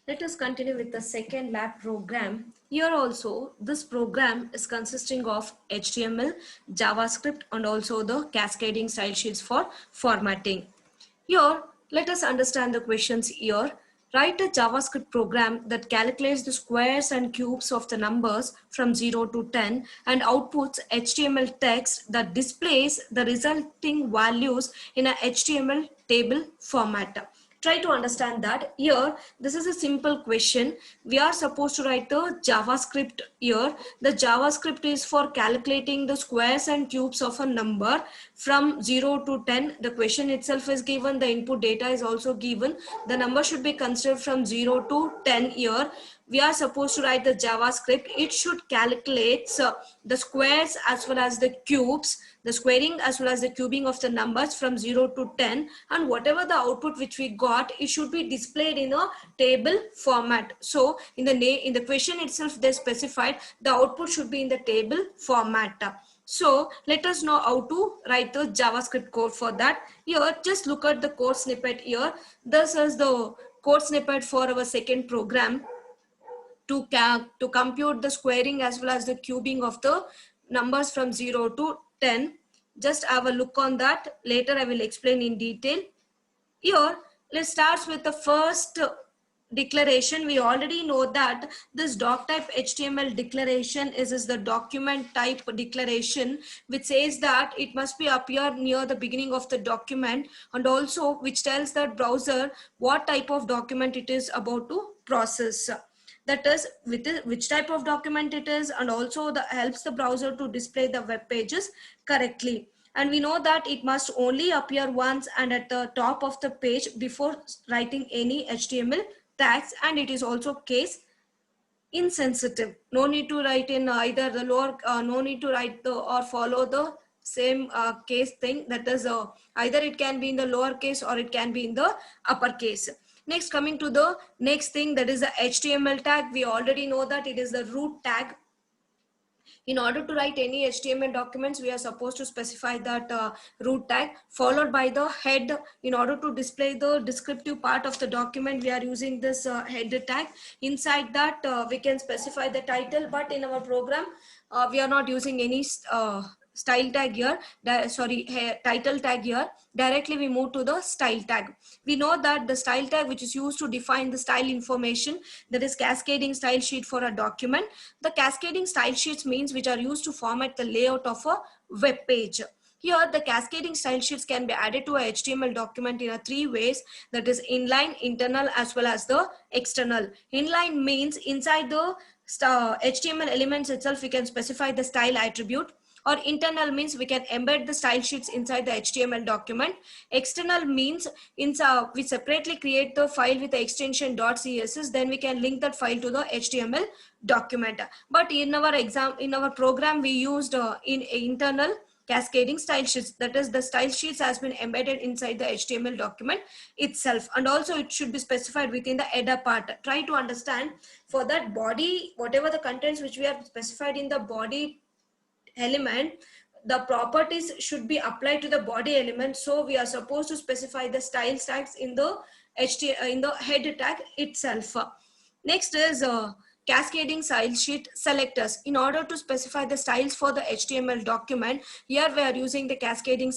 Let us continue with the second lab program. Here also, this program is consisting of HTML, JavaScript, and also the cascading style sheets for formatting. Here, let us understand the questions here. Write a JavaScript program that calculates the squares and cubes of the numbers from 0 to 10 and outputs HTML text that displays the resulting values in a HTML table format. Try to understand that. Here this is a simple question. We are supposed to write the JavaScript. Here the JavaScript is for calculating the squares and cubes of a number from 0 to 10. The question itself is given, the input data is also given, the number should be considered from 0 to 10. Here we are supposed to write the JavaScript. It should calculate the squares as well as the cubes, the squaring as well as the cubing of the numbers from 0 to 10, and whatever the output which we got, it should be displayed in a table format. So in the question itself they specified the output should be in the table format. So let us know how to write the JavaScript code for that. Here just look at the code snippet. Here this is the code snippet for our second program to compute the squaring as well as the cubing of the numbers from 0 to 10. Just have a look on that. Later I will explain in detail. Here, let's start with the first declaration. We already know that this doc type HTML declaration is the document type declaration, which says that it must be appear near the beginning of the document, and also which tells the browser what type of document it is about to process. That is which type of document it is, and also the helps the browser to display the web pages correctly. And we know that it must only appear once and at the top of the page before writing any HTML tags, and it is also case insensitive. No need to write in either the lower, no need to write the or follow the same case thing. That is either it can be in the lower case or it can be in the upper case. Next, coming to the next thing, that is the HTML tag. We already know that it is the root tag. In order to write any HTML documents, we are supposed to specify that root tag followed by the head. In order to display the descriptive part of the document, we are using this head tag. Inside that, we can specify the title, but in our program, we are not using any style tag here, title tag here. Directly we move to the style tag. We know that the style tag, which is used to define the style information, that is cascading style sheet for a document. The cascading style sheets means which are used to format the layout of a web page. Here the cascading style sheets can be added to a HTML document in three ways, that is inline, internal, as well as the external. Inline means inside the HTML elements itself we can specify the style attribute, or internal means we can embed the style sheets inside the HTML document. External means we separately create the file with the extension .css, then we can link that file to the HTML document. But in our program we used in internal cascading style sheets. That is, the style sheets has been embedded inside the HTML document itself, and also it should be specified within the header part. Try to understand. For that body, whatever the contents which we have specified in the body element, the properties should be applied to the body element. So we are supposed to specify the style tags in the in the head tag itself. Next is cascading style sheet selectors. In order to specify the styles for the HTML document, here we are using the cascading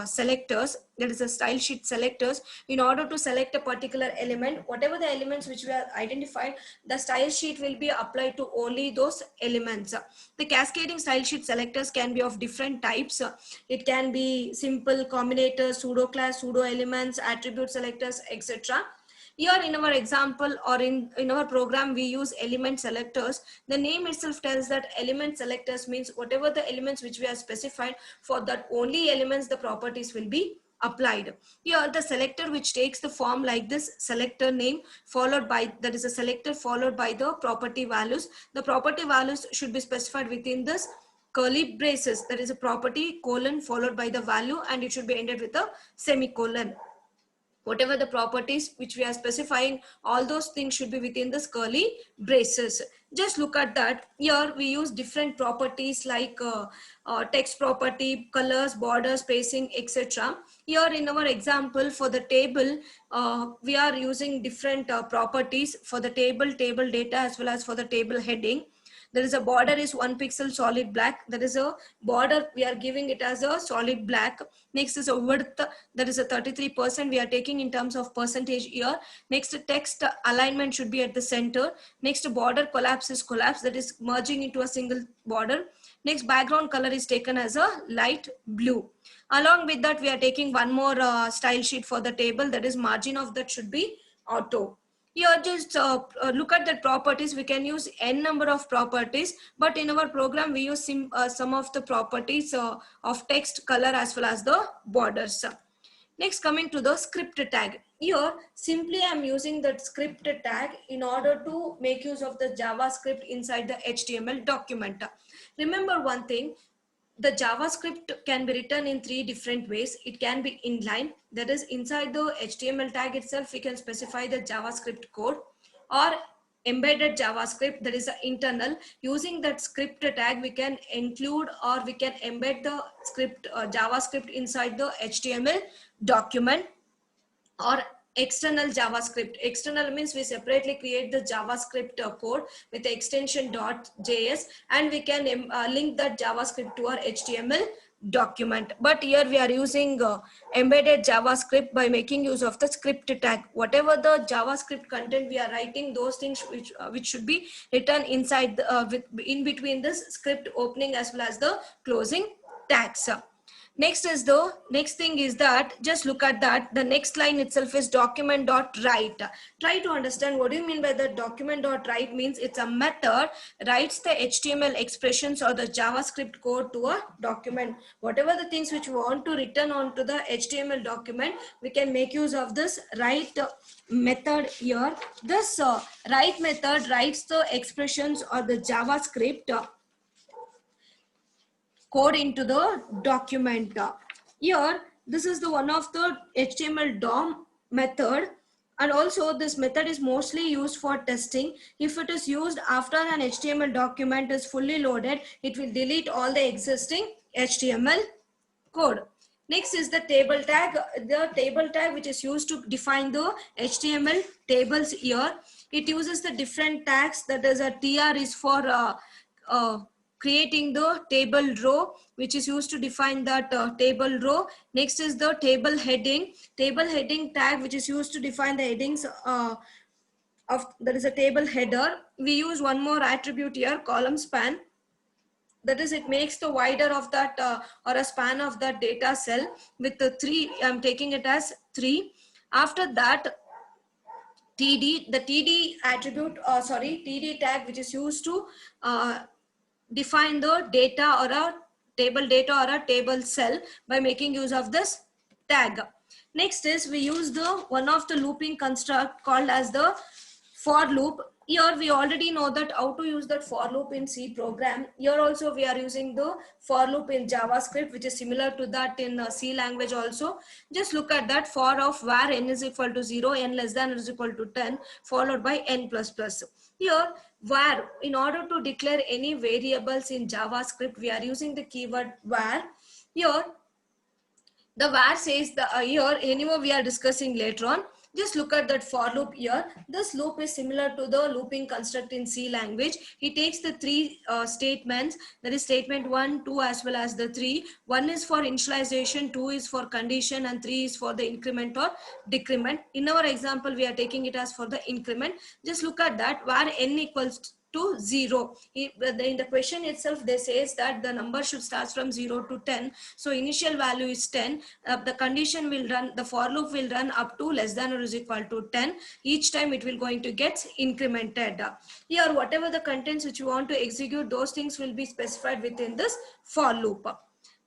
selectors, that is the style sheet selectors. In order to select a particular element, whatever the elements which we have identified, the style sheet will be applied to only those elements. The cascading style sheet selectors can be of different types. It can be simple, combinator, pseudo class, pseudo elements, attribute selectors, etc. Here in our example, or in our program, we use element selectors. The name itself tells that element selectors means whatever the elements which we have specified, for that only elements the properties will be applied. Here the selector which takes the form like this, selector name followed by, that is a selector followed by the property values. The property values should be specified within this curly braces, that is a property colon followed by the value, and it should be ended with a semicolon. whatever the properties which we are specifying, all those things should be within this curly braces. Just look at that. Here we use different properties like text property, colors, border, spacing, etc. Here in our example for the table, we are using different properties for the table data, as well as for the table heading. There is a border is 1 pixel solid black. There is a border, we are giving it as a solid black. Next is a width, that is a 33%, we are taking in terms of percentage here. Next, text alignment should be at the center. Next, border collapse is collapse, that is merging into a single border. Next, background color is taken as a light blue. Along with that, we are taking one more style sheet for the table, that is margin of that should be auto. Here just look at the properties. We can use n number of properties, but in our program we use some of the properties of text, color, as well as the borders. Next, coming to the script tag. Here simply I am using that script tag in order to make use of the JavaScript inside the HTML document. Remember one thing, the JavaScript can be written in 3 different ways. It can be inline, that is inside the HTML tag itself we can specify the JavaScript code, or embedded JavaScript, that is internal. Using that script tag we can include or we can embed the script JavaScript inside the HTML document. Or external JavaScript. External means we separately create the JavaScript code with the extension .js, and we can link that JavaScript to our HTML document. But here we are using embedded JavaScript by making use of the script tag. Whatever the JavaScript content we are writing, those things which should be written inside the, in between this script opening as well as the closing tags. Next thing is that, just look at that, the next line itself is document.write. Try to understand what do you mean by the document.write. Means it's a method writes the HTML expressions or the JavaScript code to a document. Whatever the things which we want to return onto the HTML document, we can make use of this write method here. This write method writes the expressions or the JavaScript code into the document. Here this is the one of the HTML DOM method, and also this method is mostly used for testing. If it is used after an HTML document is fully loaded, it will delete all the existing HTML code. Next is the table tag. The table tag which is used to define the HTML tables here. It uses the different tags, that is a TR is for creating the table row, which is used to define that table row. Next is the table heading tag, which is used to define the headings of, that is a table header. We use one more attribute here, column span, that is it makes the wider of that or a span of that data cell with the 3. I'm taking it as 3. After that, TD, the TD attribute, TD tag, which is used to define the data or a table data or a table cell by making use of this tag. Next is we use the one of the looping construct called as the for loop. Here we already know that how to use that for loop in C program. Here also we are using the for loop in JavaScript, which is similar to that in C language also. Just look at that, for of where n is equal to 0, n less than or is equal to 10, followed by n plus plus. Here where, in order to declare any variables in JavaScript, we are using the keyword where. Here the where says the here anyway we are discussing later on. Just look at that for loop here. This loop is similar to the looping construct in C language. It takes the 3 statements, that is statement 1, 2 as well as the 3. 1 is for initialization, 2 is for condition, and 3 is for the increment or decrement. In our example we are taking it as for the increment. Just look at that, where n equals to 0. In the question itself they says that the number should start from 0 to 10. So initial value is 10. The condition will run, the for loop will run up to less than or is equal to 10. Each time it will going to get incremented. Here whatever the contents which you want to execute, those things will be specified within this for loop.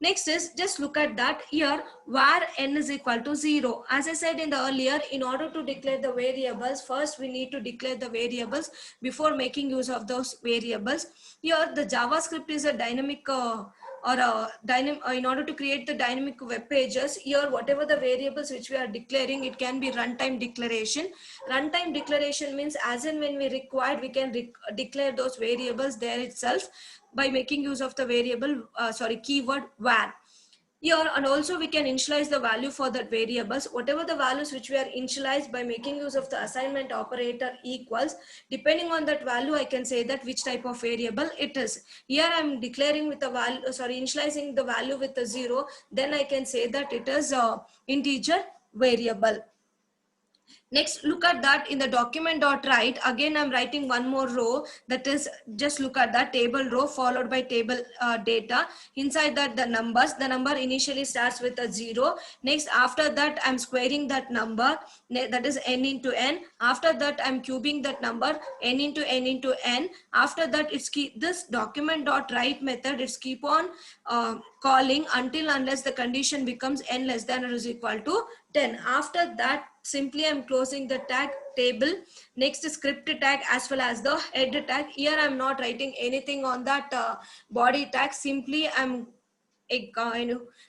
Next is, just look at that here, where n is equal to 0. As I said in the earlier, in order to declare the variables, first we need to declare the variables before making use of those variables. Here the JavaScript is a dynamic or in order to create the dynamic web pages, here whatever the variables which we are declaring, it can be runtime declaration. Runtime declaration means as and when we required, we can declare those variables there itself by making use of the variable keyword var here. And also we can initialize the value for that variables, whatever the values which we are initialized by making use of the assignment operator equals, depending on that value I can say that which type of variable it is. Here I'm declaring with the value initializing the value with a 0, then I can say that it is a integer variable. Next, look at that in the document.write. Again, I'm writing one more row. That is, just look at that table row followed by table data. Inside that, the numbers. The number initially starts with a 0. Next, after that, I'm squaring that number. That is n into n. After that, I'm cubing that number n into n into n. After that, it's this document.write method. It's keep on calling until unless the condition becomes n less than or is equal to 10. After that, simply I'm closing the tag table. Next script tag as well as the head tag. Here I'm not writing anything on that body tag. Simply I'm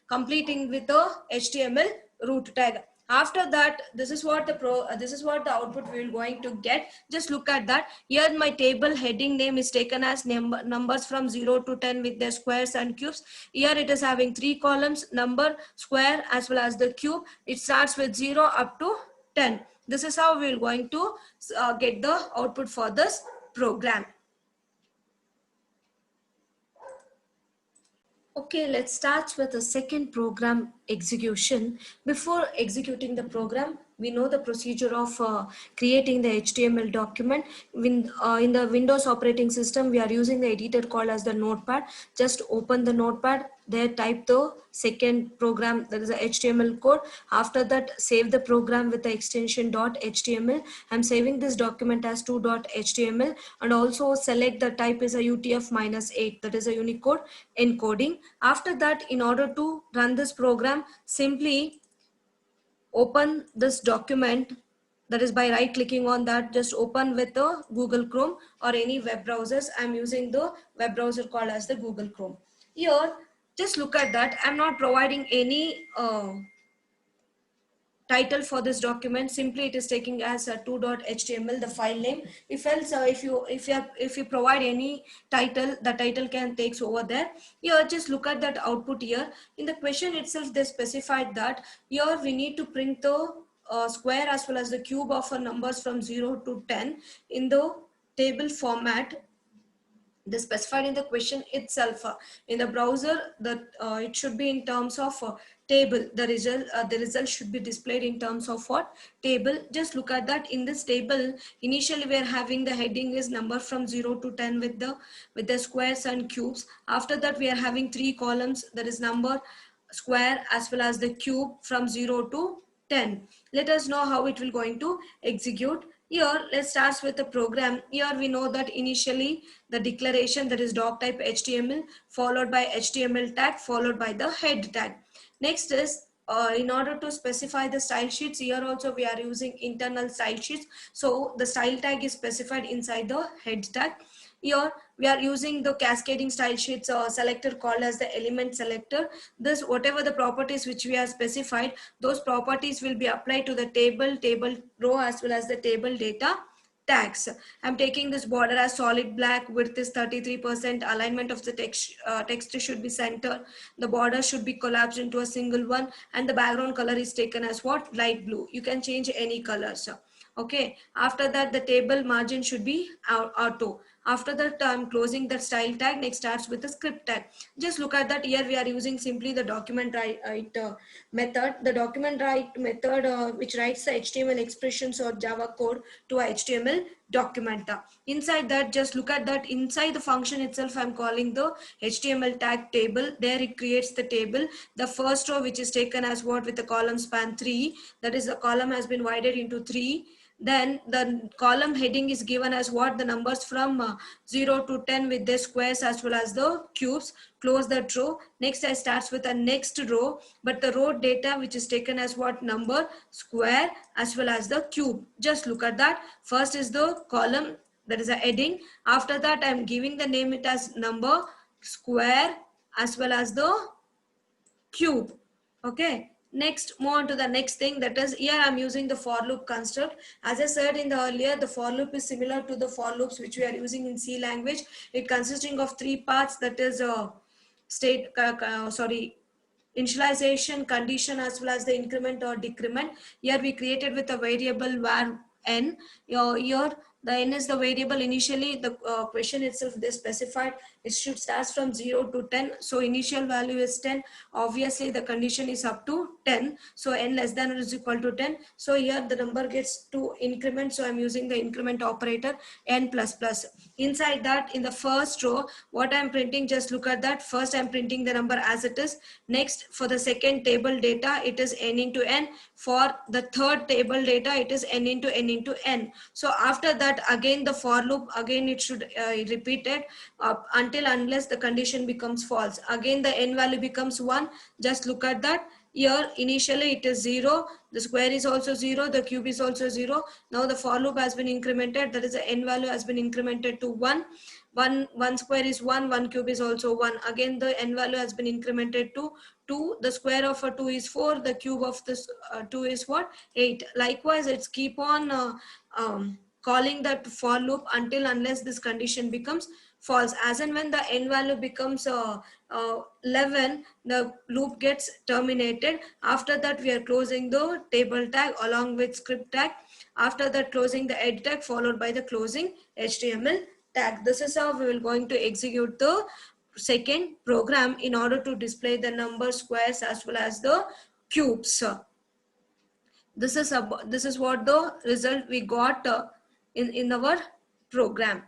completing with the HTML root tag. After that, this is what the output we're going to get. Just look at that. Here my table heading name is taken as numbers from 0 to 10 with their squares and cubes. Here it is having 3 columns, number, square as well as the cube. It starts with 0 up to 10. This is how we're going to get the output for this program. Okay, let's start with the second program execution. Before executing the program, we know the procedure of creating the HTML document. In the Windows operating system, we are using the editor called as the Notepad. Just open the Notepad. There type the second program, that is the HTML code. After that, save the program with the extension .html. I'm saving this document as 2.html, and also select the type is a UTF-8, that is a Unicode encoding. After that, in order to run this program, simply open this document. That is by right clicking on that. Just open with the Google Chrome or any web browsers. I'm using the web browser called as the Google Chrome. Here, just look at that. I'm not providing any title for this document. Simply it is taking as a 2.html the file name. If else if you provide any title, the title can takes over there. Here just look at that output. Here in the question itself they specified that here we need to print the square as well as the cube of numbers from 0 to 10 in the table format. They specified in the question itself. In the browser, that it should be in terms of table. The result should be displayed in terms of what? Table. Just look at that. In this table, initially we are having the heading is number from 0 to 10 with the squares and cubes. After that, we are having 3 columns. That is number, square as well as the cube from 0 to 10. Let us know how it will going to execute. Here, let's start with the program. Here we know that initially the declaration, that is doc type HTML, followed by HTML tag, followed by the head tag. Next is in order to specify the style sheets, here also we are using internal style sheets. So the style tag is specified inside the head tag. Here we are using the cascading style sheets selector called as the element selector. This whatever the properties which we have specified, those properties will be applied to the table row as well as the table data tags. I'm taking this border as solid black, width is 33%, alignment of the text should be center, the border should be collapsed into a single one, and the background color is taken as what? Light blue. You can change any colors. Okay, after that the table margin should be auto. After that, I'm closing that style tag. Next starts with the script tag. Just look at that. Here we are using simply the document write method. The document write method which writes the HTML expressions or Java code to a HTML document. Inside that, just look at that. Inside the function itself, I'm calling the HTML tag table. There it creates the table. The first row which is taken as what with the column span 3. That is the column has been divided into 3. Then the column heading is given as what? The numbers from 0 to 10 with the squares as well as the cubes. Close that row. Next I starts with the next row, but the row data which is taken as what? Number, square as well as the cube. Just look at that. First is the column, that is a heading. After that I'm giving the name it as number, square, cube. Just look at that. First is the column, that is a heading. After that I'm giving the name it as number, square, as well as the cube. Okay, next move on to the next thing, that is here I'm using the for loop construct. As I said in the earlier, the for loop is similar to the for loops which we are using in C language. It consisting of three parts, that is state sorry, initialization, condition, as well as the increment or decrement. Here we created with a variable var n. Here the n is the variable. Initially the question itself they specified it should start from 0 to 10, so initial value is 10. Obviously the condition is up to 10, so n less than or is equal to 10. So here the number gets to increment, so I'm using the increment operator n plus plus. Inside that, in the first row, what I'm printing, just look at that. First I'm printing the number as it is. Next, for the second table data, it is n into n. For the third table data, it is n into n into n. So after that, again the for loop, again it should repeat it until unless the condition becomes false. Again the n value becomes 1. Just look at that. Here initially it is 0, the square is also 0, the cube is also 0. Now the for loop has been incremented, that is the n value has been incremented to 1. 1 square is 1, 1 cube is also 1. Again the n value has been incremented to 2. The square of a 2 is 4, the cube of this 2 is what? 8. Likewise, it's keep on calling that for loop until unless this condition becomes false. As and when the n value becomes 11, the loop gets terminated. After that, we are closing the table tag along with script tag. After that, closing the ed tag followed by the closing HTML tag. This is how we will going to execute the second program in order to display the number, squares, as well as the cubes. This is what the result we got in our program.